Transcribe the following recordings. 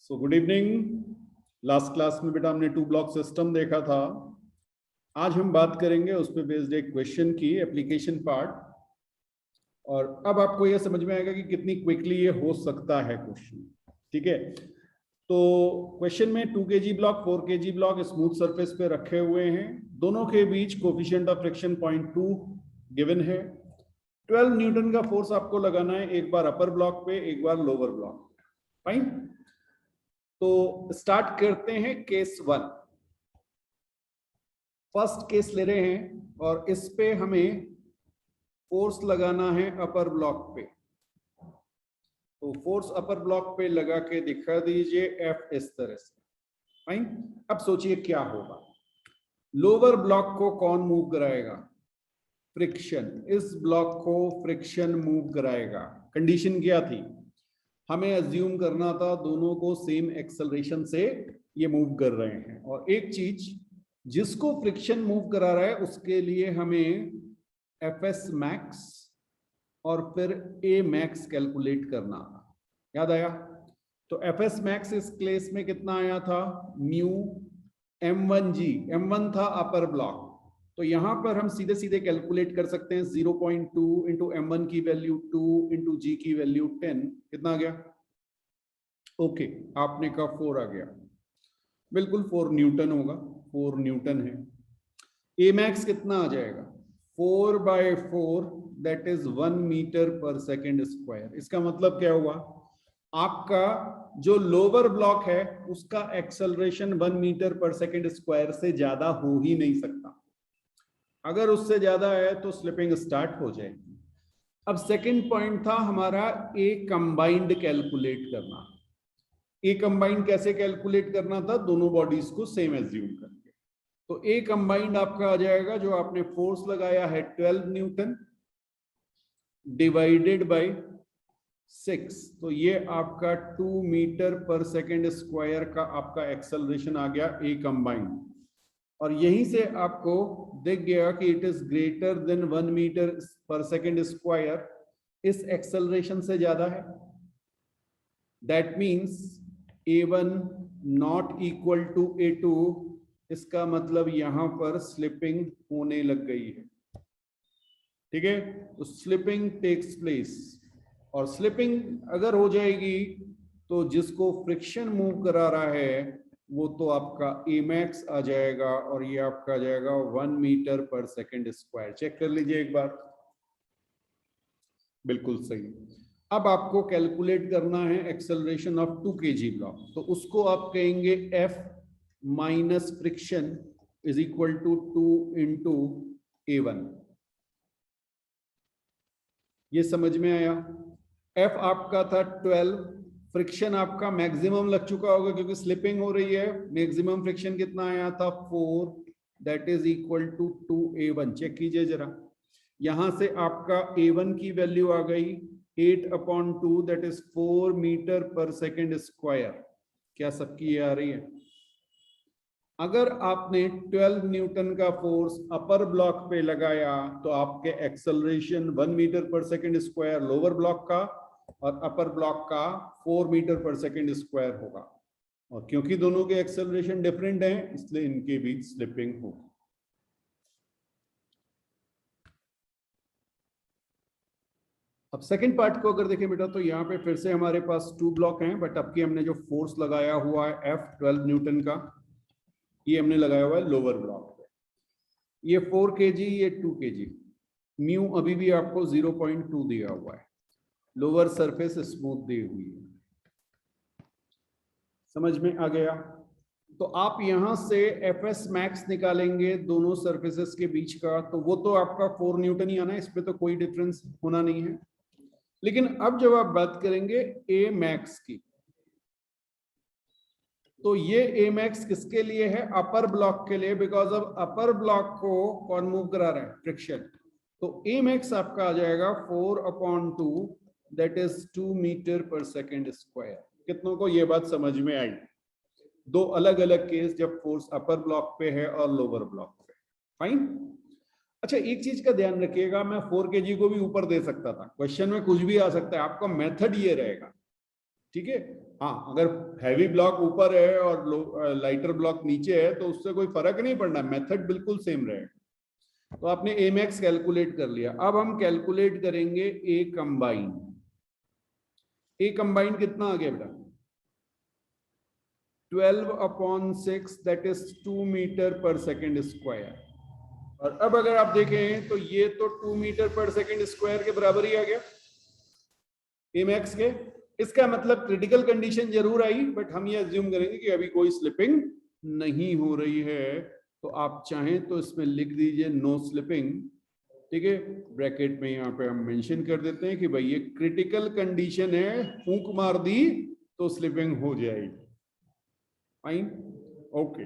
So good evening. Last class में बेटा हमने टू ब्लॉक सिस्टम देखा था। आज हम बात करेंगे उस पर बेस्ड एक क्वेश्चन की एप्लीकेशन पार्ट, और अब आपको यह समझ में आएगा कि कितनी क्विकली ये हो सकता है क्वेश्चन। ठीक है, तो क्वेश्चन में 2 kg block 4 kg block smooth surface पे रखे हुए हैं, दोनों के बीच कोफिशिएंट ऑफ फ्रिक्शन 0.2 गिवन है। 12 न्यूटन का फोर्स आपको लगाना है, एक बार अपर ब्लॉक पे एक बार लोअर ब्लॉक पे। फाइन, तो स्टार्ट करते हैं केस 1। फर्स्ट केस ले रहे हैं और इस पे हमें फोर्स लगाना है अपर ब्लॉक पे। तो फोर्स अपर ब्लॉक पे लगा के दिखा दीजिए एफ इस तरह से। फाइन, अब सोचिए क्या होगा। लोअर ब्लॉक को कौन मूव कराएगा? फ्रिक्शन। इस ब्लॉक को फ्रिक्शन मूव कराएगा। कंडीशन क्या थी? हमें अज्यूम करना था दोनों को सेम एक्सेलरेशन से ये मूव कर रहे हैं, और एक चीज जिसको फ्रिक्शन मूव करा रहा है उसके लिए हमें एफ एस मैक्स और फिर ए मैक्स कैलकुलेट करना। याद आया? तो एफ एस मैक्स इस केस में कितना आया था? Mu m1g। m1 था अपर ब्लॉक, तो यहां पर हम सीधे सीधे कैलकुलेट कर सकते हैं 0.2 इंटू m1 की वैल्यू 2 इंटू जी की वैल्यू 10। कितना आ गया? ओके, आपने कहा 4 आ गया। बिल्कुल 4 न्यूटन होगा, 4 न्यूटन है। ए मैक्स कितना आ जाएगा? 4/4 that is 1 metre per second square. इसका मतलब क्या हुआ? आपका जो लोअर ब्लॉक है उसका acceleration 1 metre per second square से ज्यादा हो ही नहीं सकता। अगर उससे ज्यादा है तो स्लिपिंग स्टार्ट हो जाएगी। अब सेकंड पॉइंट था हमारा ए कंबाइंड कैलकुलेट करना। ए कंबाइंड कैसे कैलकुलेट करना था? दोनों बॉडीज को सेम एज्यूम करके। तो ए कंबाइंड आपका आ जाएगा, जो आपने फोर्स लगाया है 12 न्यूटन डिवाइडेड बाय 6, तो ये आपका 2 मीटर पर सेकेंड स्क्वायर का आपका एक्सेलरेशन आ गया ए कंबाइंड। और यहीं से आपको दिख गया कि it is greater than 1 metre per second square, इस एक्सेलरेशन से ज्यादा है। That means A1 not equal to A2। इसका मतलब यहां पर स्लिपिंग होने लग गई है। ठीक है, तो स्लिपिंग टेक्स प्लेस, और स्लिपिंग अगर हो जाएगी तो जिसको फ्रिक्शन मूव करा रहा है वो तो आपका ए मैक्स आ जाएगा, और ये आपका आ जाएगा 1 metre per second square. Check कर लीजिए एक बार, बिल्कुल सही। अब आपको कैलकुलेट करना है एक्सेलरेशन ऑफ 2 kg ब्लॉक, तो उसको आप कहेंगे F minus friction is equal to 2 into A1। ये समझ में आया? F आपका था 12, फ्रिक्शन आपका मैक्सिमम लग चुका होगा क्योंकि स्लिपिंग हो रही है। मैक्सिमम फ्रिक्शन कितना आया था? 4, that is equal to 2A1। Check कीजिए जरा, यहां से आपका A1 की वैल्यू आ गई 8/2 that is 4 metre per second square. क्या सबकी ये आ रही है? अगर आपने 12 न्यूटन का फोर्स अपर ब्लॉक पे लगाया तो आपके acceleration 1 metre per second square lower block का, और अपर ब्लॉक का 4 मीटर पर सेकेंड स्क्वायर होगा। और क्योंकि दोनों के एक्सेलरेशन डिफरेंट हैं इसलिए इनके बीच स्लिपिंग होगी। अब सेकंड पार्ट को अगर देखें बेटा, तो यहाँ पे फिर से हमारे पास 2 ब्लॉक हैं, बट अब की हमने जो फोर्स लगाया हुआ है F 12 न्यूटन का, ये हमने लगाया हुआ है लोअर ब्लॉक पे। ये 4 kg, ये 2 kg। म्यू अभी भी आपको 0.2 दिया हुआ है, लोअर सरफेस स्मूथ दी हुई है। समझ में आ गया? तो आप यहां से एफ एस मैक्स निकालेंगे दोनों सरफेसेस के बीच का, तो वो तो आपका 4 न्यूटन ही आना है, इस पे तो कोई डिफरेंस होना नहीं है। लेकिन अब जब आप बात करेंगे ए मैक्स की, तो ये ए मैक्स किसके लिए है? अपर ब्लॉक के लिए, बिकॉज अब अपर ब्लॉक को कौन मूव करा रहा है? फ्रिक्शन। तो ए मैक्स आपका आ जाएगा 4/2 that is 2 metre per second square. कितनों को ये बात समझ में आई? दो अलग अलग केस जब फोर्स अपर ब्लॉक पे है और लोअर ब्लॉक पे। फाइन। अच्छा, एक चीज का ध्यान रखिएगा, मैं 4 kg को भी ऊपर दे सकता था, क्वेश्चन में कुछ भी आ सकता है, आपका मेथड ये रहेगा ठीक है। हाँ, अगर हैवी ब्लॉक ऊपर है और लाइटर ब्लॉक नीचे है तो उससे कोई फर्क नहीं पड़ना, मेथड बिल्कुल सेम रहेगा। तो आपने ए मैक्स कैलकुलेट कर लिया, अब हम कैलकुलेट करेंगे ए कंबाइन। ए कंबाइन कितना आ गया बेटा? 12/6 that is 2 metre per second square. और अब अगर आप देखें तो ये तो 2 मीटर पर सेकेंड स्क्वायर के बराबर ही आ गया ए मैक्स के। इसका मतलब क्रिटिकल कंडीशन जरूर आई, बट हम ये अज्यूम करेंगे कि अभी कोई स्लिपिंग नहीं हो रही है। तो आप चाहें तो इसमें लिख दीजिए नो स्लिपिंग, ठीक है। ब्रैकेट में यहाँ पे हम मेंशन कर देते हैं कि भाई ये क्रिटिकल कंडीशन है, फूंक मार दी तो स्लिपिंग हो जाएगी। Fine, okay.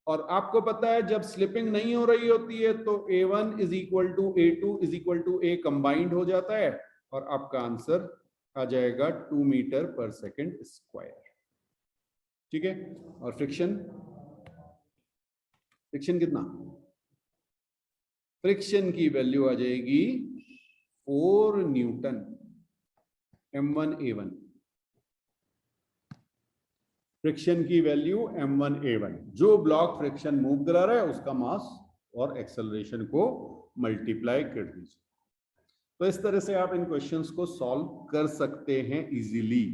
और आपको पता है जब स्लिपिंग नहीं हो रही होती है तो A1 is equal to A2 is equal to A combined हो जाता है और आपका आंसर आ जाएगा 2 मीटर पर सेकेंड स्क्वायर, ठीक है। और फ्रिक्शन, फ्रिक्शन कितना? फ्रिक्शन की वैल्यू आ जाएगी 4 न्यूटन M1A1। फ्रिक्शन की वैल्यू M1A1, जो ब्लॉक फ्रिक्शन मूव करा रहा है उसका मास और एक्सेलरेशन को मल्टीप्लाई कर दीजिए। तो इस तरह से आप इन क्वेश्चंस को सॉल्व कर सकते हैं इजीली।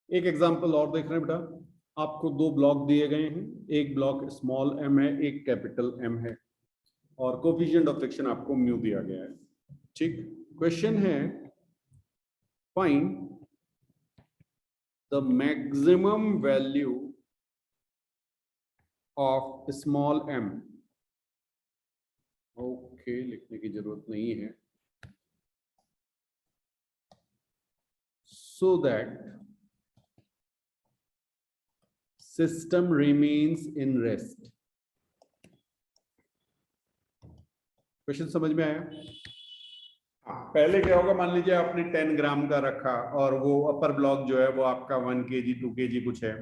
एक एग्जांपल और देख रहे हैं बेटा, आपको दो ब्लॉक दिए गए हैं, एक ब्लॉक स्मॉल m है, एक कैपिटल M है, और कोफिशिएंट ऑफ फ्रिक्शन आपको म्यू दिया गया है, ठीक। क्वेश्चन है find the maximum value of small m। Okay, लिखने की जरूरत नहीं है। so that system remains in rest। Question समझ में आया? पहले क्या होगा, मान लीजिए आपने 10 ग्राम का रखा और वो अपर ब्लॉक जो है वो आपका 1 kg 2 kg कुछ है,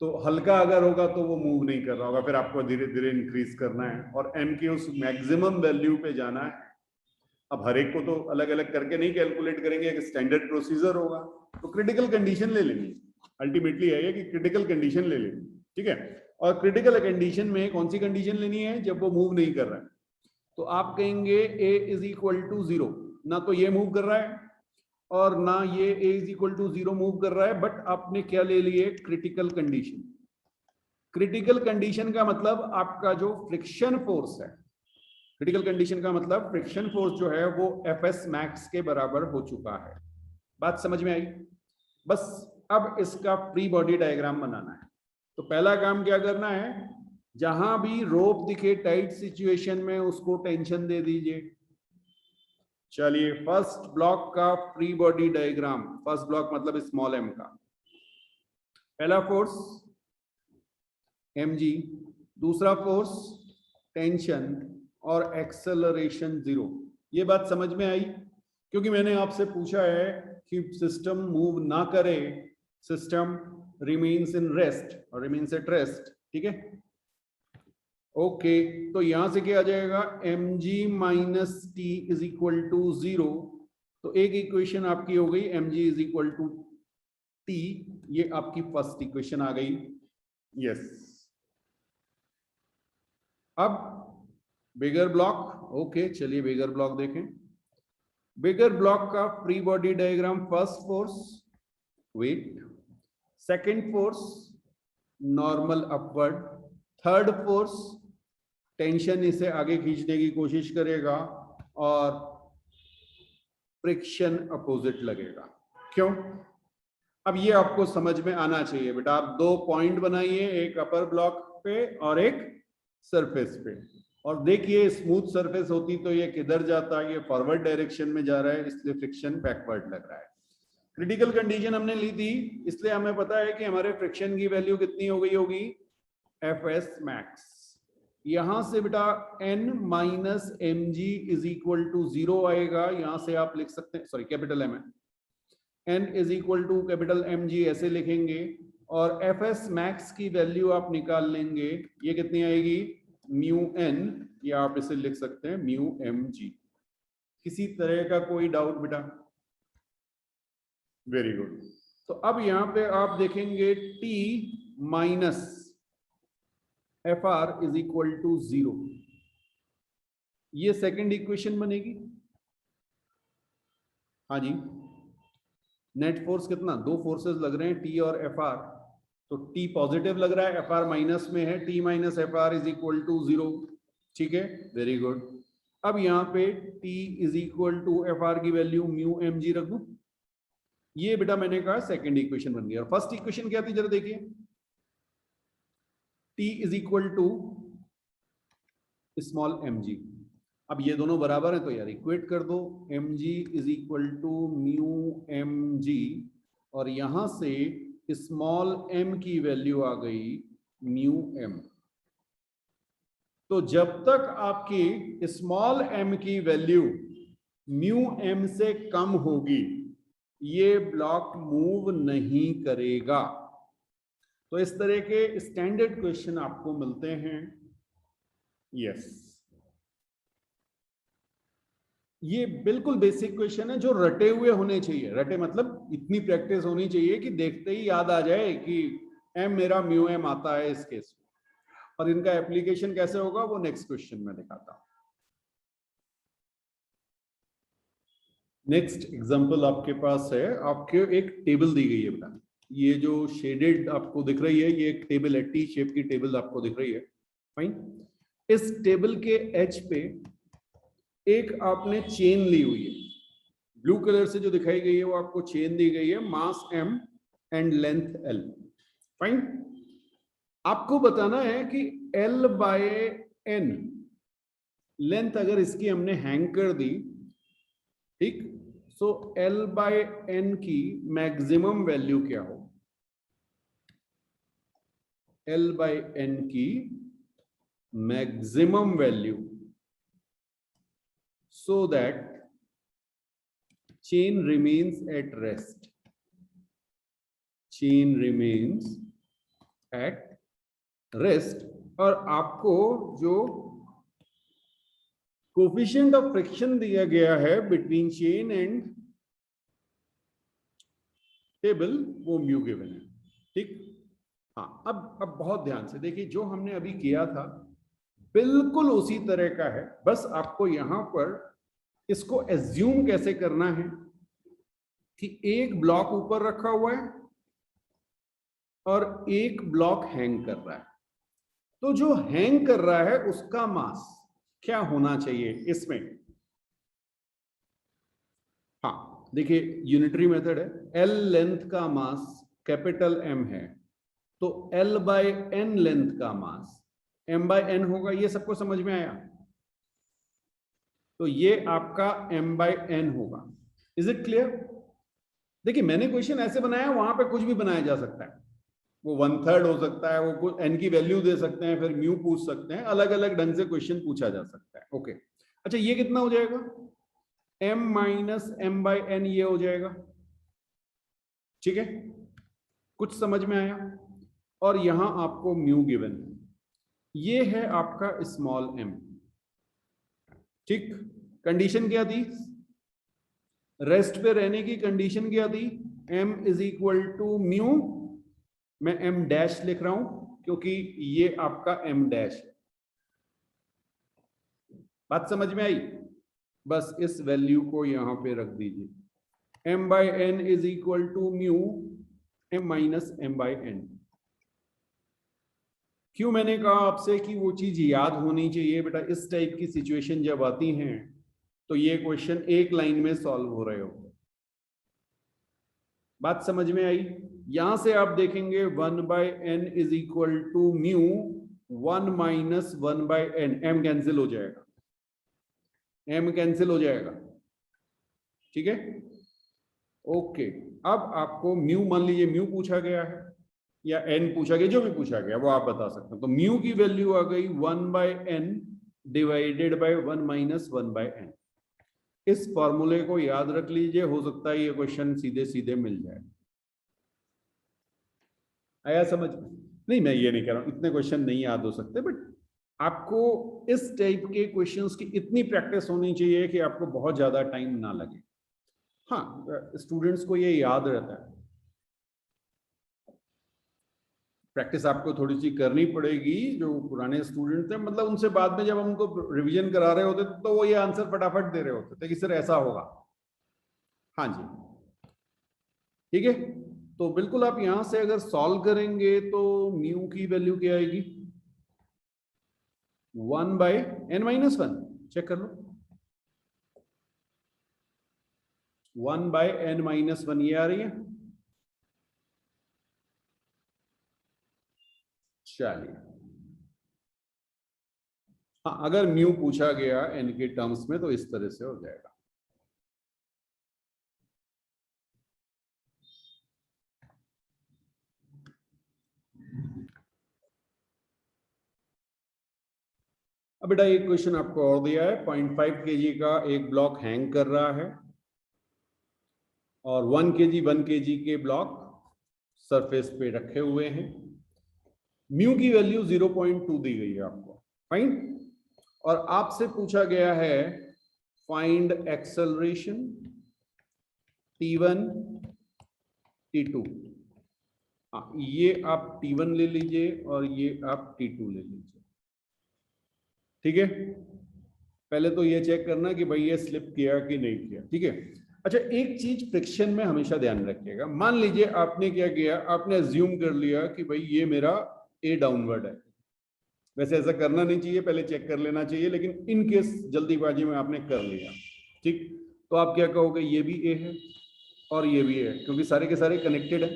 तो हल्का अगर होगा तो वो मूव नहीं कर रहा होगा, फिर आपको धीरे धीरे इंक्रीज करना है और m की उस मैक्सिमम वैल्यू पे जाना है। अब हर एक को तो अलग अलग करके नहीं कैलकुलेट करेंगे, एक स्टैंडर्ड प्रोसीजर होगा। तो क्रिटिकल कंडीशन ले लेंगे, अल्टीमेटली है ये कि क्रिटिकल कंडीशन ले लेंगे, ठीक है। और क्रिटिकल कंडीशन में कौन सी कंडीशन लेनी है? जब वो मूव नहीं कर रहा है, तो आप कहेंगे a इज इक्वल टू 0, ना तो ये मूव कर रहा है और ना ये a is equal to 0 move कर रहा है, बट आपने क्या ले लिए? Critical condition. क्रिटिकल कंडीशन का मतलब आपका जो फ्रिक्शन फोर्स है, क्रिटिकल कंडीशन का मतलब फ्रिक्शन फोर्स जो है वो Fs मैक्स के बराबर हो चुका है। बात समझ में आई? बस अब इसका फ्री बॉडी डायग्राम बनाना है। तो पहला काम क्या करना है, जहां भी रोप दिखे टाइट सिचुएशन में उसको टेंशन दे दीजिए। चलिए, फर्स्ट ब्लॉक का free body diagram, first block मतलब स्मॉल m का। पहला फोर्स mg, दूसरा फोर्स टेंशन और एक्सेलरेशन 0। ये बात समझ में आई? क्योंकि मैंने आपसे पूछा है कि सिस्टम मूव ना करे, सिस्टम रिमेन्स इन रेस्ट और रिमेन्स एट रेस्ट, ठीक है। ओके, तो यहां से क्या आ जाएगा? mg minus T is equal to 0। तो एक इक्वेशन आपकी हो गई mg is equal to T, ये आपकी फर्स्ट इक्वेशन आ गई। यस, अब बिगर ब्लॉक। ओके, चलिए बिगर ब्लॉक देखें। बिगर ब्लॉक का free body diagram, first force weight, second force normal upward, third force tension इसे आगे खींचने की कोशिश करेगा और फ्रिक्शन अपोजिट लगेगा। क्यों? अब ये आपको समझ में आना चाहिए बेटा। आप दो पॉइंट बनाइए, एक अपर ब्लॉक पे और एक सरफेस पे, और देखिए स्मूथ सरफेस होती तो ये किधर जाता है? ये फॉरवर्ड डायरेक्शन में जा रहा है, इसलिए फ्रिक्शन बैकवर्ड लग रहा है। क्रिटिकल कंडीशन हमने ली थी, इसलिए हमें पता है कि हमारे फ्रिक्शन की वैल्यू कितनी हो गई होगी? Fs max. यहां से बेटा n minus M G is equal to 0 आएगा। यहां से आप लिख सकते हैं, सॉरी कैपिटल M है, n is equal to capital M G ऐसे लिखेंगे, और Fs मैक्स की वैल्यू आप निकाल लेंगे। ये कितनी आएगी? म्यू n, या आप इसे लिख सकते हैं म्यू एम जी। किसी तरह का कोई डाउट बेटा? Very good. तो अब यहां पे आप देखेंगे T minus F R is equal to 0, ये सेकंड इक्वेशन बनेगी। हाँ जी, नेट फोर्स कितना, दो फोर्सेस लग रहे हैं T और एफ आर, तो T पॉजिटिव लग रहा है, एफ आर माइनस में है, T minus F R is equal to 0। ठीक है, वेरी गुड। अब यहाँ पे T is equal to F R की वैल्यू म्यू एम जी रख दूं। ये बेटा मैंने कहा सेकंड इक्वेशन बन गया। और फर्स्ट इक्वेशन क्या थी जरा देखिए, T is equal to small M G. अब ये दोनों बराबर है तो यार इक्वेट कर दो, M G is equal to mu M G, और यहां से स्मॉल एम की वैल्यू आ गई म्यू एम। तो जब तक आपकी स्मॉल एम की वैल्यू म्यू एम से कम होगी, ये ब्लॉक मूव नहीं करेगा। तो इस तरह के स्टैंडर्ड क्वेश्चन आपको मिलते हैं। यस, ये बिल्कुल बेसिक क्वेश्चन है जो रटे हुए होने चाहिए। रटे मतलब इतनी प्रैक्टिस होनी चाहिए कि देखते ही याद आ जाए कि एम मेरा म्यू एम आता है इस केस में। और इनका एप्लीकेशन कैसे होगा वो नेक्स्ट क्वेश्चन में दिखाता हूं। नेक्स्ट एग्जांपल आपके पास है, आपके एक टेबल दी गई है बेटा। ये जो शेडेड आपको दिख रही है, ये एक टेबल है, टी शेप की टेबल आपको दिख रही है। फाइन। इस टेबल के एच पे एक आपने चेन ली हुई है, ब्लू कलर से जो दिखाई गई है वो आपको चेन दी गई है, मास m and length l। Fine. आपको बताना है कि l बाय n लेंथ अगर इसकी हमने हैंग कर दी, ठीक, सो l बाय n की मैक्सिमम वैल्यू क्या हो, l बाय n की maximum value, so that chain remains at rest, chain remains at rest। और आपको जो कोफिशिएंट ऑफ फ्रिक्शन दिया गया है बिटवीन चेन एंड टेबल, वो म्यू गिवन है। ठीक, हाँ, अब बहुत ध्यान से देखिए, जो हमने अभी किया था बिल्कुल उसी तरह का है, बस आपको यहां पर इसको एज्यूम कैसे करना है कि एक ब्लॉक ऊपर रखा हुआ है और एक ब्लॉक हैंग कर रहा है। तो जो हैंग कर रहा है उसका मास क्या होना चाहिए इसमें? हाँ देखिए, यूनिटरी मेथड है, एल लेंथ का मास कैपिटल एम है, तो एल बाय एन लेंथ का मास एम बाय एन होगा। ये सबको समझ में आया? तो ये आपका m बाय एन होगा। Is it clear? देखिए, मैंने क्वेश्चन ऐसे बनाया, वहां पे कुछ भी बनाया जा सकता है, वो 1/3 हो सकता है, वो कुछ n की वैल्यू दे सकते हैं, फिर म्यू पूछ सकते हैं, अलग अलग ढंग से क्वेश्चन पूछा जा सकता है। ओके, अच्छा ये कितना हो जाएगा, m minus M by N, ये हो जाएगा। ठीक है, कुछ समझ में आया? और यहां आपको म्यू गिवन है, ये है आपका स्मॉल m। ठीक, कंडीशन क्या थी, रेस्ट पे रहने की कंडीशन क्या थी, m is equal to mu, मैं m डैश लिख रहा हूं क्योंकि ये आपका m डैश है। बात समझ में आई? बस इस वैल्यू को यहां पे रख दीजिए, m by n is equal to mu m minus M by n. क्यों मैंने कहा आपसे कि वो चीज याद होनी चाहिए बेटा, इस टाइप की सिचुएशन जब आती हैं तो ये क्वेश्चन एक लाइन में सॉल्व हो रहे हो। बात समझ में आई? यहां से आप देखेंगे 1 by n is equal to mu 1 minus 1 by n, m cancel हो जाएगा, एम कैंसिल हो जाएगा। ठीक है, ओके। अब आपको म्यू, मान लीजिए म्यू पूछा गया है या एन पूछा गया, जो भी पूछा गया वो आप बता सकते हैं। तो म्यू की वैल्यू आ गई 1 by n divided by 1 minus 1 by n. इस फॉर्मूले को याद रख लीजिए, हो सकता है ये क्वेश्चन सीधे सीधे मिल जाए। आया समझ? नहीं, मैं ये नहीं कह रहा हूं इतने क्वेश्चन नहीं याद हो सकते, बट आपको इस टाइप के क्वेश्चंस की इतनी प्रैक्टिस होनी चाहिए कि आपको बहुत ज्यादा टाइम ना लगे। हाँ, स्टूडेंट्स को ये याद रहता है, प्रैक्टिस आपको थोड़ी सी करनी पड़ेगी। जो पुराने स्टूडेंट थे, मतलब उनसे बाद में जब हम उनको रिवीजन करा रहे होते तो वो ये आंसर फटाफट दे रहे होते थे कि सर ऐसा होगा। हाँ जी, ठीक है। तो बिल्कुल आप यहां से अगर सॉल्व करेंगे तो म्यू की वैल्यू क्या आएगी? 1/n-1। चेक कर लो, 1/n-1 ये आ रही है। चलिए, हाँ, अगर म्यू पूछा गया n के टर्म्स में तो इस तरह से हो जाएगा। अब बेटा एक क्वेश्चन आपको और दिया है। 0.5 kg का एक ब्लॉक हैंग कर रहा है और 1 kg के ब्लॉक सरफेस पे रखे हुए हैं। म्यू की वैल्यू 0.2 दी गई है आपको, फाइन। और आपसे पूछा गया है फाइंड एक्सेलरेशन t1 t2। हाँ, ये आप t1 ले लीजिए और ये आप t2 ले लीजिए, ठीक है। पहले तो ये चेक करना कि भाई ये स्लिप किया कि नहीं किया, ठीक है। अच्छा, एक चीज फ्रिक्शन में हमेशा ध्यान रखिएगा। मान लीजिए आपने क्या किया, आपने अज्यूम कर लिया कि भाई ये मेरा ए डाउनवर्ड है। वैसे ऐसा करना नहीं चाहिए, पहले चेक कर लेना चाहिए, लेकिन इन केस जल्दीबाजी में आपने कर लिया, ठीक। तो आप क्या कहोगे, ये भी ए है और ये भी है, क्योंकि सारे के सारे कनेक्टेड है,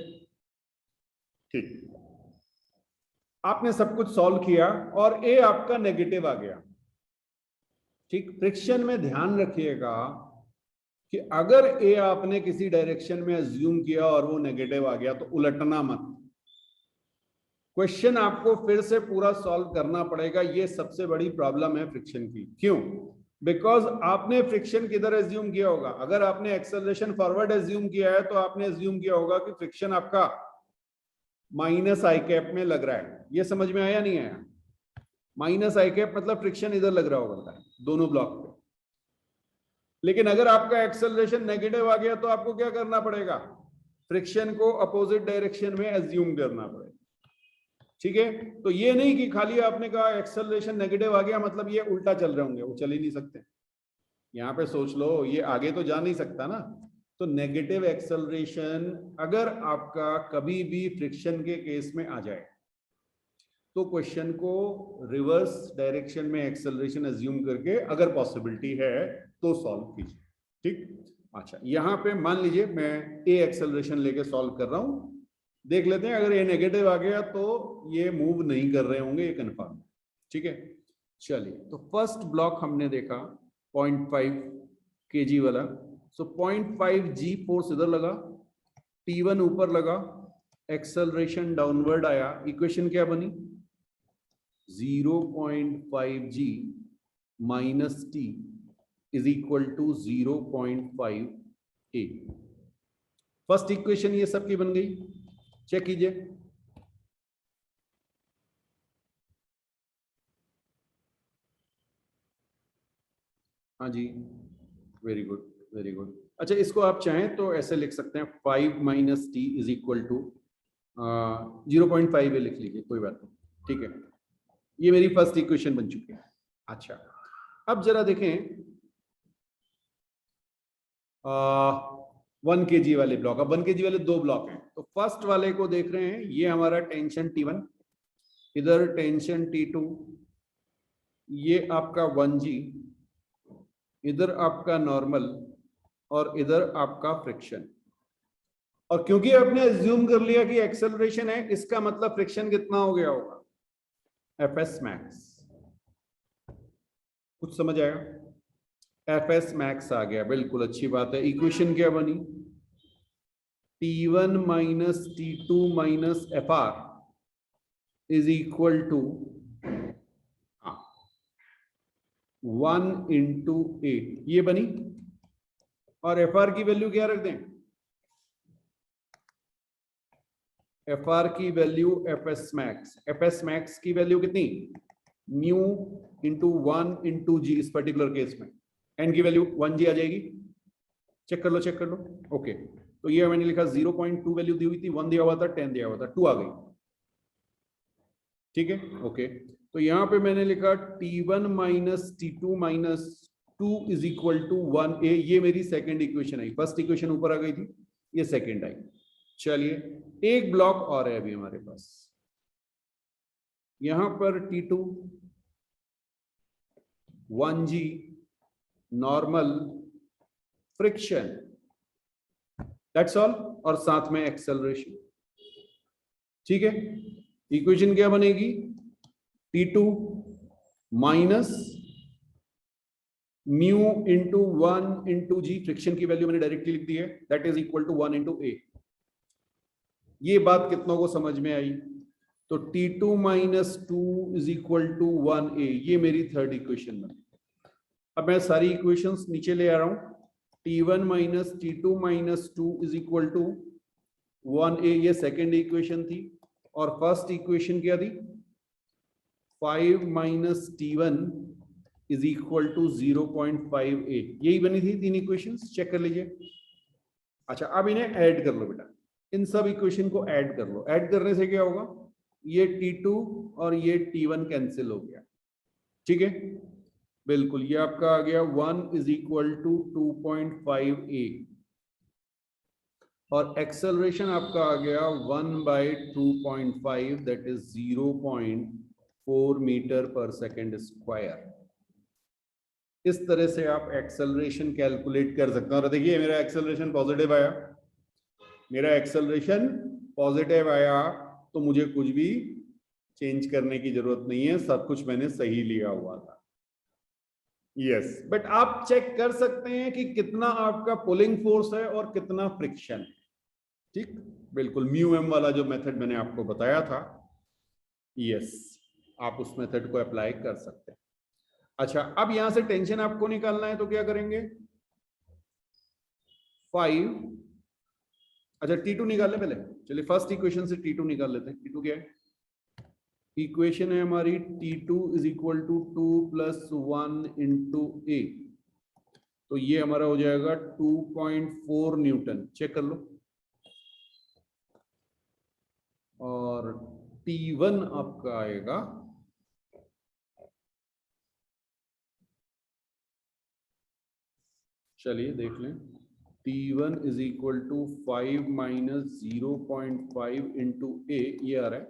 ठीक। आपने सब कुछ सॉल्व किया और ए आपका नेगेटिव आ गया, ठीक। फ्रिक्शन में ध्यान रखिएगा कि अगर ए आपने किसी डायरेक्शन में अज्यूम किया और वो नेगेटिव आ गया तो उलटना मत। क्वेश्चन आपको फिर से पूरा सॉल्व करना पड़ेगा। ये सबसे बड़ी प्रॉब्लम है फ्रिक्शन की। क्यों? बिकॉज आपने फ्रिक्शन किधर एज्यूम किया होगा? अगर आपने एक्सेलरेशन फॉरवर्ड एज्यूम किया है तो आपने एज्यूम किया होगा कि फ्रिक्शन आपका माइनस आई कैप में लग रहा है। ये समझ में आया नहीं आया? माइनस आई कैप मतलब फ्रिक्शन इधर लग रहा होगा दोनों ब्लॉक पे। लेकिन अगर आपका एक्सेलरेशन नेगेटिव आ गया तो आपको क्या करना पड़ेगा? फ्रिक्शन को अपोजिट डायरेक्शन में एज्यूम करना पड़ेगा, ठीक है। तो ये नहीं कि खाली आपने कहा एक्सेलरेशन नेगेटिव आ गया मतलब ये उल्टा चल रहे होंगे, वो चल ही नहीं सकते। यहाँ पे सोच लो, ये आगे तो जा नहीं सकता ना। तो नेगेटिव एक्सेलरेशन अगर आपका कभी भी फ्रिक्शन के केस में आ जाए तो क्वेश्चन को रिवर्स डायरेक्शन में एक्सेलरेशन एज्यूम करके अगर पॉसिबिलिटी है तो सॉल्व कीजिए, ठीक। अच्छा, यहाँ पे मान लीजिए मैं ए एक्सेलरेशन लेके सॉल्व कर रहा हूं। देख लेते हैं, अगर ए नेगेटिव आ गया तो ये मूव नहीं कर रहे होंगे, ये कंफर्म, ठीक है। चलिए, तो फर्स्ट ब्लॉक हमने देखा 0.5 kg वाला। सो 0.5 g फोर्स इधर लगा, T1 ऊपर लगा, एक्सेलरेशन डाउनवर्ड आया। इक्वेशन क्या बनी? 0.5 g minus T is equal to 0.5 a। First equation ये सबकी बन गई, चेक कीजिए। हाँ जी, वेरी गुड, वेरी गुड। अच्छा, इसको आप चाहें तो ऐसे लिख सकते हैं 5 minus T is equal to 0.5 लिख लीजिए, कोई बात नहीं, ठीक है। ये मेरी फर्स्ट इक्वेशन बन चुकी है। अच्छा, अब जरा देखें 1 kg वाले ब्लॉक। अब 1 kg वाले दो ब्लॉक हैं, तो फर्स्ट वाले को देख रहे हैं, ये हमारा टेंशन T1, इधर टेंशन T2, ये आपका 1G, इधर आपका नॉर्मल और इधर आपका फ्रिक्शन। और क्योंकि आपने अज्यूम कर लिया कि एक्सेलरेशन है, इसका मतलब फ्रिक्शन कितना हो गया होगा? Fs max. कुछ समझ आया? Fs मैक्स आ गया, बिल्कुल अच्छी बात है। इक्वेशन क्या बनी? T1 minus T2 minus Fr is equal to 1 into a, ये बनी। और Fr की वैल्यू क्या रख दें? Fr की value Fs max. Fs max की वैल्यू कितनी? म्यू इंटू 1 इंटू जी इस पर्टिकुलर केस में एन की वैल्यू 1g आ जाएगी। चेक कर लो। ओके, तो ये मैंने लिखा 0.2 वैल्यू दी हुई थी, 1 दिया हुआ था, 10 दिया हुआ था, 2 आ गई। ठीक है, ओके। तो यहां पे मैंने लिखा T1 minus T2 minus 2 is equal to 1a। ये मेरी सेकेंड इक्वेशन आई, फर्स्ट इक्वेशन ऊपर आ गई थी, ये सेकेंड आई। चलिए एक ब्लॉक और है अभी हमारे पास, यहां पर T2 1g normal friction, that's all, और साथ में एक्सेलरेशन। ठीक है, इक्वेशन क्या बनेगी? T2 minus mu into 1 into g, friction की वैल्यू मैंने डायरेक्टली लिख दी है, that is equal to 1 into a. ये बात कितनों को समझ में आई? तो T2 minus 2 is equal to 1a, ये मेरी थर्ड इक्वेशन बनी। अब मैं सारी इक्वेशंस नीचे ले आ रहा हूं। T1 minus T2 minus 2 is equal to 1a, ये सेकेंड इक्वेशन थी। और फर्स्ट इक्वेशन क्या थी? 5 minus T1 is equal to 0.58, यही बनी थी तीन इक्वेशंस। चेक कर लीजिए। अच्छा, अब इन्हें ऐड कर लो बेटा, इन सब इक्वेशन को ऐड कर लो। ऐड करने से क्या होगा? ये T2 और ये T1 कैंसिल हो गया। ठीक है, बिल्कुल, ये आपका आ गया 1 इज इक्वल टू 2.5a, और एक्सेलरेशन आपका आ गया 1/2.5, that is 0.4 metre per second square. इस तरह से आप एक्सेलरेशन कैलकुलेट कर सकते हैं। और देखिए मेरा एक्सेलरेशन पॉजिटिव आया, मेरा एक्सेलरेशन पॉजिटिव आया, तो मुझे कुछ भी चेंज करने की जरूरत नहीं है, सब कुछ मैंने सही लिया हुआ था। यस, बट आप चेक कर सकते हैं कि कितना आपका पुलिंग फोर्स है और कितना फ्रिक्शन है। ठीक, बिल्कुल, म्यू एम वाला जो मेथड मैंने आपको बताया था, यस, आप उस मेथड को अप्लाई कर सकते हैं। अच्छा, अब यहां से टेंशन आपको निकालना है, तो क्या करेंगे? 5, अच्छा T2 निकाल ले पहले। चलिए फर्स्ट इक्वेशन से T2 निकाल लेते हैं। T2 क्या है? इक्वेशन है हमारी T2 is equal to 2 plus 1 into a, तो ये हमारा हो जाएगा 2.4 न्यूटन। चेक कर लो। और T1 आपका आएगा चलिए देख लें, T1 is equal to 5 minus 0.5 into a, ये आ रहा है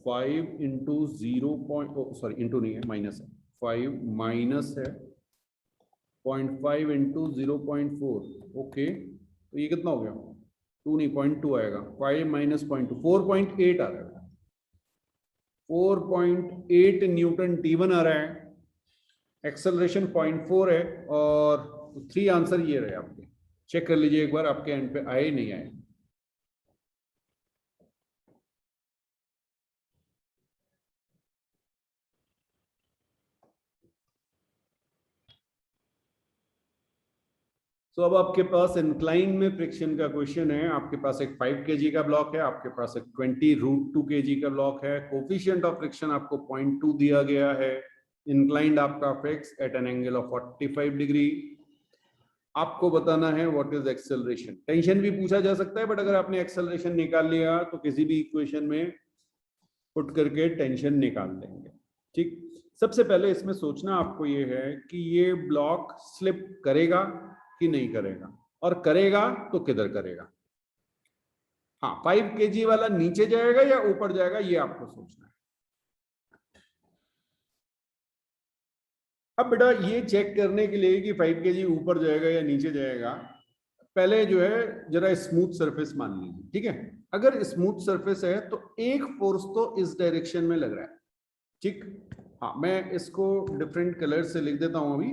5 इंटू 0. सॉरी इंटू नहीं है, माइनस है, 5 माइनस है 0.5 इंटू 0.4। ओके, तो ये कितना हो गया? 2 नहीं, 0.2 आएगा। 5 माइनस 0.2, 4.8 आ रहा है। 4.8 न्यूटन T1 आ रहा है, एक्सेलरेशन 0.4 है, और 3 आंसर ये रहे आपके। चेक कर लीजिए एक बार, आपके एंड पे आए नहीं आए। तो अब आपके पास इंक्लाइन में फ्रिक्शन का क्वेश्चन है। आपके पास एक 5 kg का ब्लॉक है, आपके पास एक 20√2 kg का ब्लॉक है। कोफिशिएंट ऑफ फ्रिक्शन आपको 0.2 दिया गया है। इंक्लाइंड आपका fix eight an angle of 45 degree. आपको बताना है व्हाट इज एक्सेलरेशन। टेंशन भी पूछा जा सकता है, बट अगर आपने एक्सेलरेशन निकाल लिया तो किसी भी इक्वेशन में पुट करके टेंशन निकाल लेंगे। ठीक, सबसे पहले इसमें सोचना आपको ये है कि ये ब्लॉक स्लिप करेगा कि नहीं करेगा, और करेगा तो किधर करेगा। हाँ, 5 kg वाला नीचे जाएगा या ऊपर जाएगा, ये आपको सोचना है। अब बेटा ये चेक करने के लिए कि 5 kg ऊपर जाएगा या नीचे जाएगा, पहले जो है जरा स्मूथ सरफेस मान लीजिए। ठीक है, अगर स्मूथ सरफेस है तो एक फोर्स तो इस डायरेक्शन में लग रहा है। ठीक, हाँ, मैं इसको डिफरेंट कलर से लिख देता हूं अभी।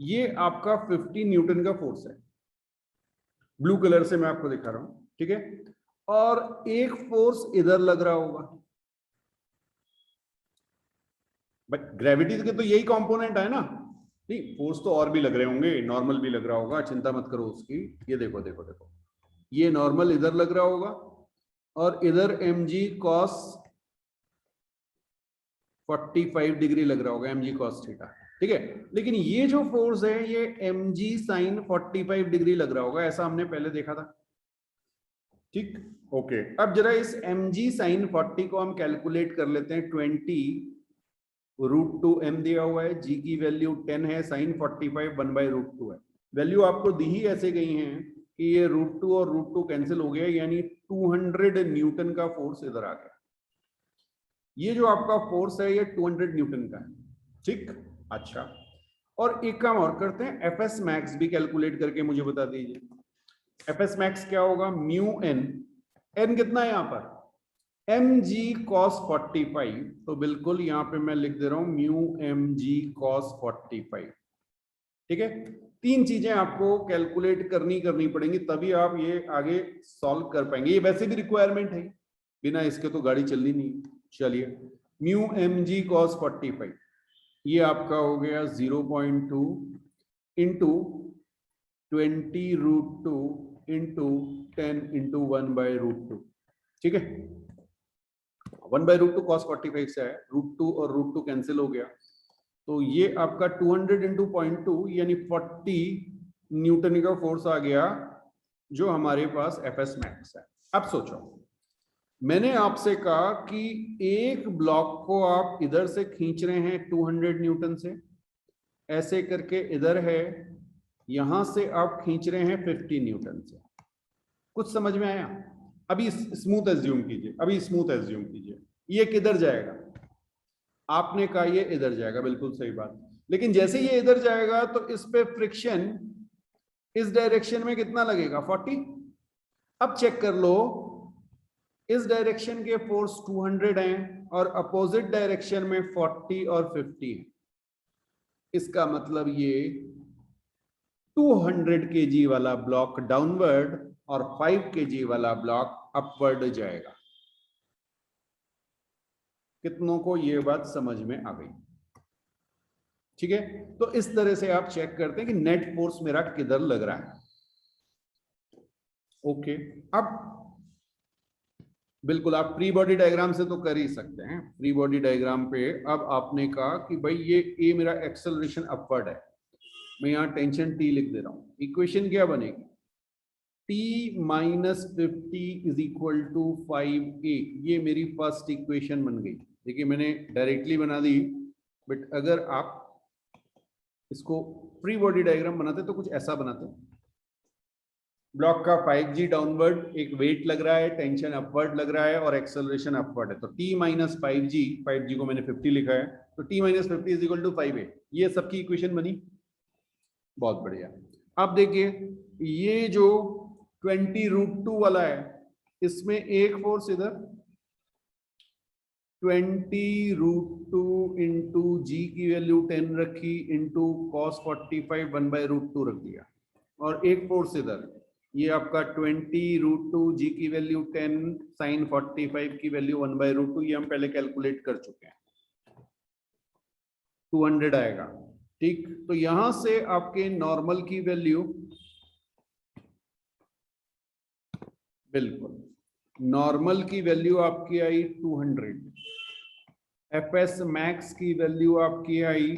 ये आपका 50 न्यूटन का फोर्स है, ब्लू कलर से मैं आपको दिखा रहा हूं। ठीक है, और एक फोर्स इधर लग रहा होगा, बट ग्रेविटी के तो यही कंपोनेंट है ना। नहीं, फोर्स तो और भी लग रहे होंगे, नॉर्मल भी लग रहा होगा, चिंता मत करो उसकी। ये देखो देखो देखो, ये नॉर्मल इधर लग रहा होगा, और इधर mg cos 45 डिग्री लग रहा होगा, mg cos थीटा, ठीक है। लेकिन ये जो फोर्स है ये mg sin 45 डिग्री लग रहा होगा, ऐसा हमने पहले देखा था, ठीक। ओके, अब जरा इस mg sin 40 को हम कैलकुलेट कर लेते हैं। 20√2m दिया हुआ है, g की वैल्यू 10 है, sin 45 1/√2 है। वैल्यू आपको दी ही ऐसे गई हैं कि ये √2 और √2 कैंसिल हो गया, यानी 200 न्यूटन का फोर्स इधर आ गया। ये जो आपका फोर्स है ये 200 न्यूटन का है, ठीक। अच्छा, और एक काम और करते हैं, एफएस मैक्स भी कैलकुलेट करके मुझे बता दीजिए। एफएस मैक्स क्या होगा, म्यू एन, एन कितना है यहाँ पर, mg cos 45, तो बिल्कुल यहां पे मैं लिख दे रहा हूं म्यू mg cos 45, ठीक है। तीन चीजें आपको कैलकुलेट करनी पड़ेंगी, तभी आप ये आगे सॉल्व कर पाएंगे। ये वैसे भी रिक्वायरमेंट है, बिना इसके तो गाड़ी चलनी नहीं। चलिए, म्यू mg cos 45 ये आपका हो गया 0.2 इंटू 20√2 इंटू 10 इंटू 1/√2, ठीक है। 1/√2 cos 45 से है, √2 और √2 कैंसिल हो गया, तो ये आपका 200 इंटू 0.2 यानी 40 न्यूटन का फोर्स आ गया, जो हमारे पास एफएस मैक्स है। अब सोचो, मैंने आपसे कहा कि एक ब्लॉक को आप इधर से खींच रहे हैं 200 न्यूटन से, ऐसे करके इधर है, यहां से आप खींच रहे हैं 50 न्यूटन से। कुछ समझ में आया? अभी स्मूथ एज्यूम कीजिए, अभी स्मूथ एज्यूम कीजिए, ये किधर जाएगा? आपने कहा ये इधर जाएगा, बिल्कुल सही बात। लेकिन जैसे ये इधर जाएगा तो इस पे फ्रिक्शन इस डायरेक्शन में कितना लगेगा, 40। अब चेक कर लो, इस डायरेक्शन के फोर्स 200 हैं और अपोजिट डायरेक्शन में 40 और 50 है। इसका मतलब ये 200 kg वाला ब्लॉक डाउनवर्ड और 5 kg वाला ब्लॉक अपवर्ड जाएगा। कितनों को ये बात समझ में आ गई? ठीक है, तो इस तरह से आप चेक करते हैं कि नेट फोर्स मेरा किधर लग रहा है। ओके, अब बिल्कुल आप प्री बॉडी डायग्राम से तो कर ही सकते हैं। प्री बॉडी डायग्राम पे अब आपने कहा कि भाई ये मेरा एक्सेलरेशन अपवर्ड है, मैं यहाँ टेंशन टी लिख दे रहा हूँ। इक्वेशन क्या बनेगी, t minus 50 is equal to 5a, ये मेरी फर्स्ट इक्वेशन बन गई। देखिए मैंने डायरेक्टली बना दी, बट अगर आप इसको प्री बॉडी डायग्राम बनाते तो कुछ ऐसा बनाते। ब्लॉक का 5g डाउनवर्ड एक वेट लग रहा है, टेंशन अपवर्ड लग रहा है और एक्सेलरेशन अपवर्ड है, तो t माइनस 5g को मैंने 50 लिखा है, तो t minus 50 is equal to 5a, ये सबकी इक्वेशन बनी। बहुत बढ़िया। अब देखिए ये जो 20√2 वाला है, इसमें एक फोर्स इधर 20√2 इंटू जी की वैल्यू 10 रखी इंटू cos 45 1/√2 रख दिया, और एक फोर्स इधर ये आपका 20√2 जी की वैल्यू 10 sin 45 की वैल्यू 1/√2, ये हम पहले कैलकुलेट कर चुके हैं, 200 आएगा, ठीक। तो यहां से आपके नॉर्मल की वैल्यू, बिल्कुल नॉर्मल की वैल्यू आपकी आई 200, एफएस मैक्स की वैल्यू आपकी आई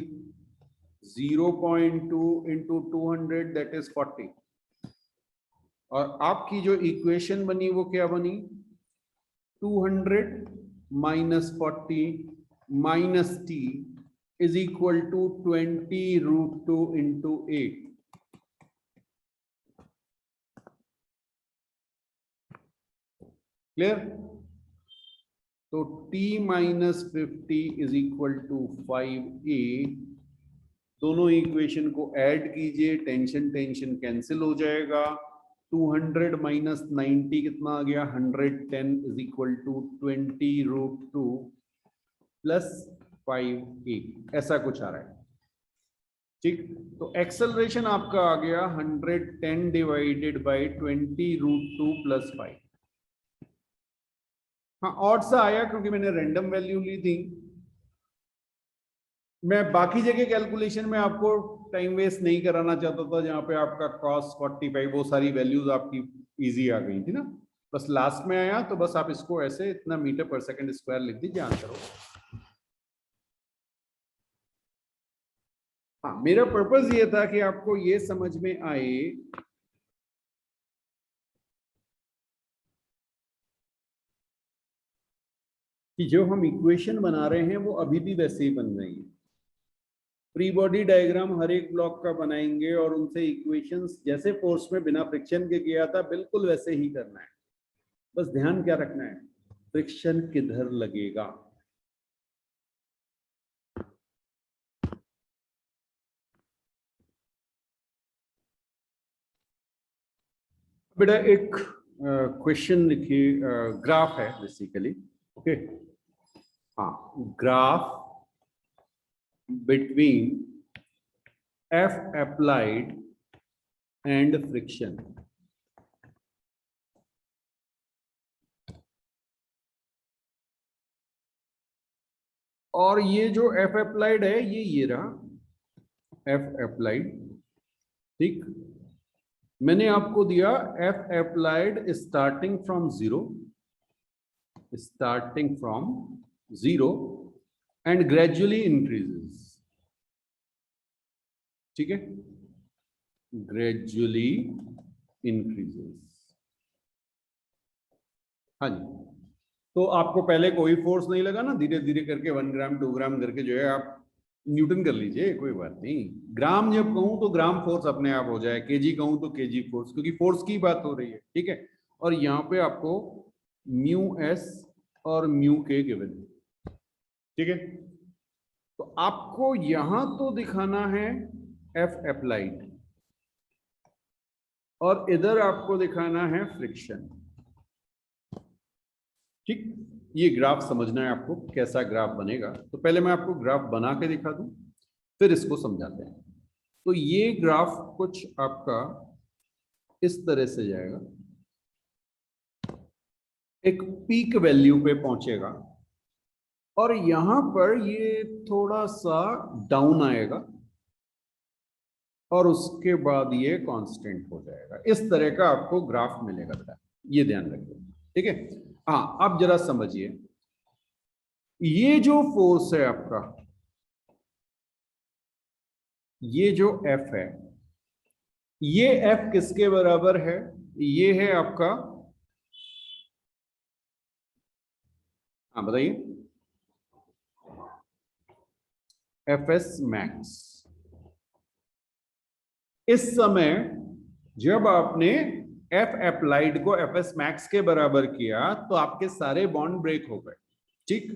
0.2 इंटू 200 दैट इज 40, और आपकी जो इक्वेशन बनी वो क्या बनी, 200 minus 40 minus t is equal to 20√2 into 8। Clear? तो t minus 50 is equal to 5a, दोनों इक्वेशन को ऐड कीजिए, टेंशन टेंशन कैंसिल हो जाएगा, 200 माइनस 90 कितना आ गया, 110 is equal to 20√2 plus 5a, ऐसा कुछ आ रहा है, ठीक। तो एक्सेलरेशन आपका आ गया 110 डिवाइडेड बाय 20√2 प्लस 5। हाँ ऑड सा आया क्योंकि मैंने रैंडम वैल्यू ली थी। मैं बाकी जगह कैलकुलेशन में आपको टाइम वेस्ट नहीं कराना चाहता था, जहां पे आपका cos 45 वो सारी वैल्यूज आपकी इजी आ गई थी ना, बस लास्ट में आया तो बस आप इसको ऐसे इतना मीटर पर सेकंड स्क्वायर लिख दीजिए, आंसर हो। हाँ, मेरा पर्पस ये था कि आपको ये समझ में आए कि जो हम इक्वेशन बना रहे हैं वो अभी भी वैसे ही बन रही है। फ्री बॉडी डायग्राम हर एक ब्लॉक का बनाएंगे और उनसे इक्वेशंस जैसे फोर्स में बिना फ्रिक्शन के किया था बिल्कुल वैसे ही करना है। बस ध्यान क्या रखना है, फ्रिक्शन किधर लगेगा। बेटा एक क्वेश्चन लिखिए, ग्राफ है बेसिकली, ओके। हाँ, graph between F applied and friction। और ये जो F applied है ये रहा F applied, ठीक। मैंने आपको दिया F applied starting from zero and gradually increases, ठीक है, gradually increases। हाँ जी, तो आपको पहले कोई फोर्स नहीं लगा ना, धीरे धीरे करके 1 ग्राम 2 ग्राम करके जो है आप न्यूटन कर लीजिए, कोई बात नहीं। ग्राम जब कहूं तो ग्राम फोर्स अपने आप हो जाए, केजी कहूं तो केजी फोर्स, क्योंकि फोर्स की बात हो रही है, ठीक है। और यहाँ पे आपको म्यू एस और म्यू के गिवन है, ठीक है। तो आपको यहां तो दिखाना है एफ अप्लाइड और इधर आपको दिखाना है फ्रिक्शन, ठीक। ये ग्राफ समझना है आपको, कैसा ग्राफ बनेगा। तो पहले मैं आपको ग्राफ बना के दिखा दूं, फिर इसको समझाते हैं। तो ये ग्राफ कुछ आपका इस तरह से जाएगा, एक पीक वैल्यू पे पहुंचेगा और यहां पर ये थोड़ा सा डाउन आएगा और उसके बाद ये कांस्टेंट हो जाएगा। इस तरह का आपको ग्राफ मिलेगा बेटा, ये ध्यान रखिए, ठीक है। हाँ, अब जरा समझिए, ये जो फोर्स है आपका, ये जो F है, ये F किसके बराबर है? ये है आपका, हाँ बताइए, Fs मैक्स। इस समय जब आपने F अप्लाइड को Fs मैक्स के बराबर किया तो आपके सारे बॉन्ड ब्रेक हो गए, ठीक,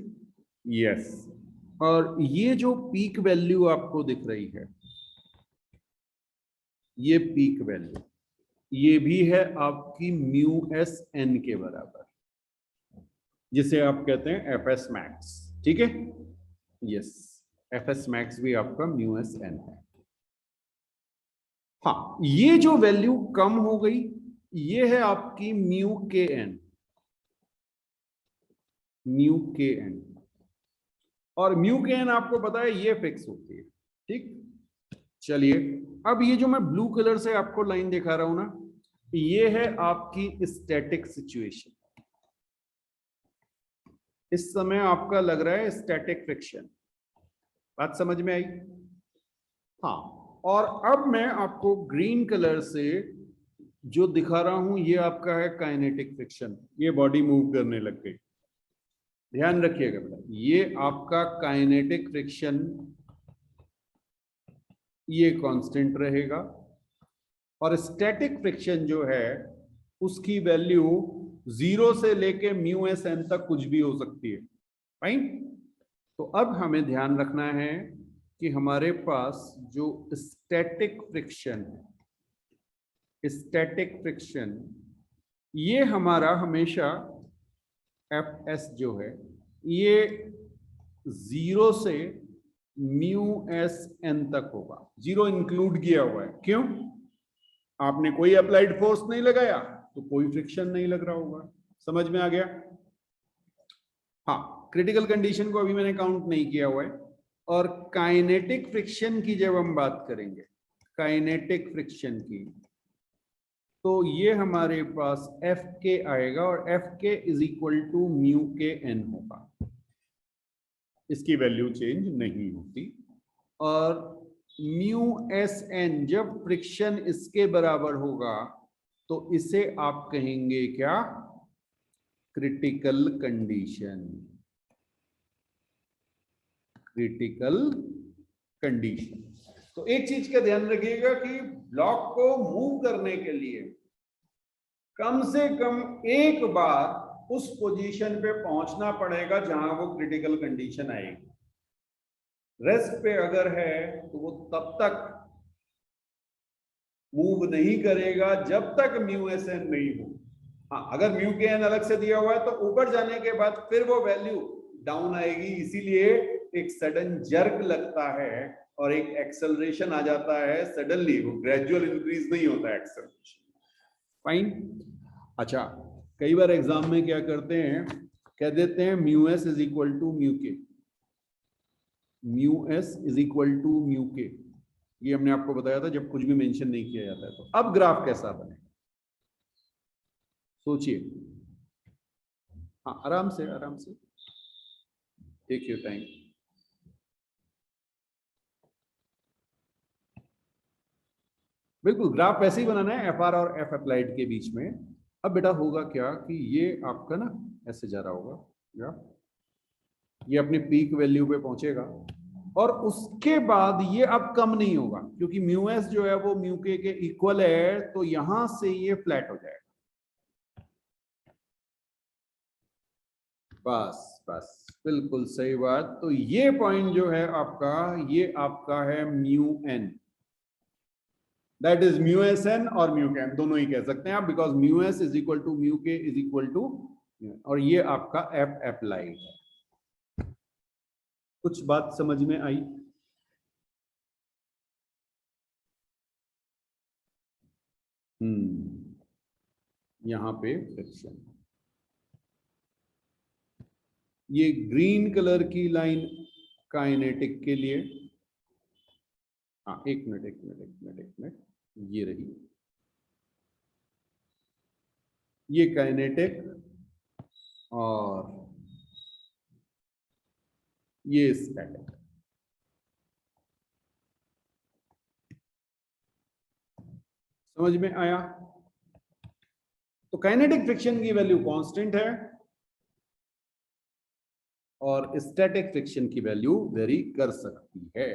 यस। और ये जो पीक वैल्यू आपको दिख रही है, ये पीक वैल्यू, ये भी है आपकी म्यू एस एन के बराबर, जिसे आप कहते हैं Fs मैक्स, ठीक है, यस। Fs मैक्स भी आपका म्यू एस एन है। हाँ, ये जो वैल्यू कम हो गई, ये है आपकी mu k N, mu k N. और म्यू के एन आपको पता है ये फिक्स होती है, ठीक। चलिए, अब ये जो मैं ब्लू कलर से आपको लाइन दिखा रहा हूं ना, ये है आपकी स्टैटिक सिचुएशन। इस समय आपका लग रहा है स्टैटिक फ्रिक्शन, बात समझ में आई? हाँ, और अब मैं आपको ग्रीन कलर से जो दिखा रहा हूं ये आपका है काइनेटिक फ्रिक्शन। ये बॉडी मूव करने लग गई, ध्यान रखिएगा बेटा, ये आपका काइनेटिक फ्रिक्शन, ये कांस्टेंट रहेगा। और स्टैटिक फ्रिक्शन जो है उसकी वैल्यू 0 से लेके म्यू एस एन तक कुछ भी हो सकती है, फाइन। तो अब हमें ध्यान रखना है कि हमारे पास जो स्टैटिक फ्रिक्शन है, स्टैटिक फ्रिक्शन, ये हमारा हमेशा एफ एस जो है ये 0 से म्यू एस एन तक होगा। 0 इंक्लूड किया हुआ है, क्यों? आपने कोई अप्लाइड फोर्स नहीं लगाया तो कोई फ्रिक्शन नहीं लग रहा होगा, समझ में आ गया? हाँ, क्रिटिकल कंडीशन को अभी मैंने काउंट नहीं किया हुआ है। और काइनेटिक फ्रिक्शन की जब हम बात करेंगे, काइनेटिक फ्रिक्शन की, तो ये हमारे पास एफ के आएगा और एफ के is equal to mu k N होगा, इसकी वैल्यू चेंज नहीं होती। और म्यू एस एन जब फ्रिक्शन इसके बराबर होगा तो इसे आप कहेंगे क्या, क्रिटिकल कंडीशन। Critical condition. तो एक चीज का ध्यान रखिएगा कि ब्लॉक को मूव करने के लिए कम से कम एक बार उस पोजीशन पे पहुंचना पड़ेगा जहां वो क्रिटिकल कंडीशन आएगी। रेस्ट पे अगर है तो वो तब तक मूव नहीं करेगा जब तक म्यू एस एन नहीं हो। हाँ, अगर म्यू के एन अलग से दिया हुआ है तो ऊपर जाने के बाद फिर वो वैल्यू डाउन आएगी, इसीलिए एक सडन जर्क लगता है और एक एक्सेलरेशन आ जाता है सडनली, वो ग्रेजुअल इंक्रीज नहीं होता है एक्सेलरेशन। फाइन। अच्छा, कई बार एग्जाम में क्या करते हैं, कह देते हैं mu s is equal to mu k, mu s is equal to mu k. ये हमने आपको बताया था जब कुछ भी मेंशन नहीं किया जाता है। तो अब ग्राफ कैसा बने, सोचिए। हाँ, आराम से आराम से, टेक योर टाइम। बिल्कुल ग्राफ ऐसे ही बनाना है, एफ आर और एफ अप्लाइड के बीच में। अब बेटा होगा क्या कि ये आपका ना ऐसे जा रहा होगा, या ये अपने पीक वैल्यू पे पहुंचेगा और उसके बाद ये अब कम नहीं होगा क्योंकि म्यू एस जो है वो म्यू के इक्वल है, तो यहां से ये फ्लैट हो जाएगा। बस बस, बिल्कुल सही बात। तो ये पॉइंट जो है आपका, ये आपका है mu n, that is mu s n और म्यू के एन दोनों ही कह सकते हैं आप, because mu s is equal to mu k is equal to, और ये आपका एफ अप्लाइड है। कुछ बात समझ में आई? यहां पे फ्रिक्शन, ये ग्रीन कलर की लाइन काइनेटिक के लिए, हाँ एक मिनट, ये रही, ये काइनेटिक और ये स्टैटिक। समझ में आया? तो काइनेटिक फ्रिक्शन की वैल्यू कांस्टेंट है और स्टैटिक फ्रिक्शन की वैल्यू वेरी कर सकती है।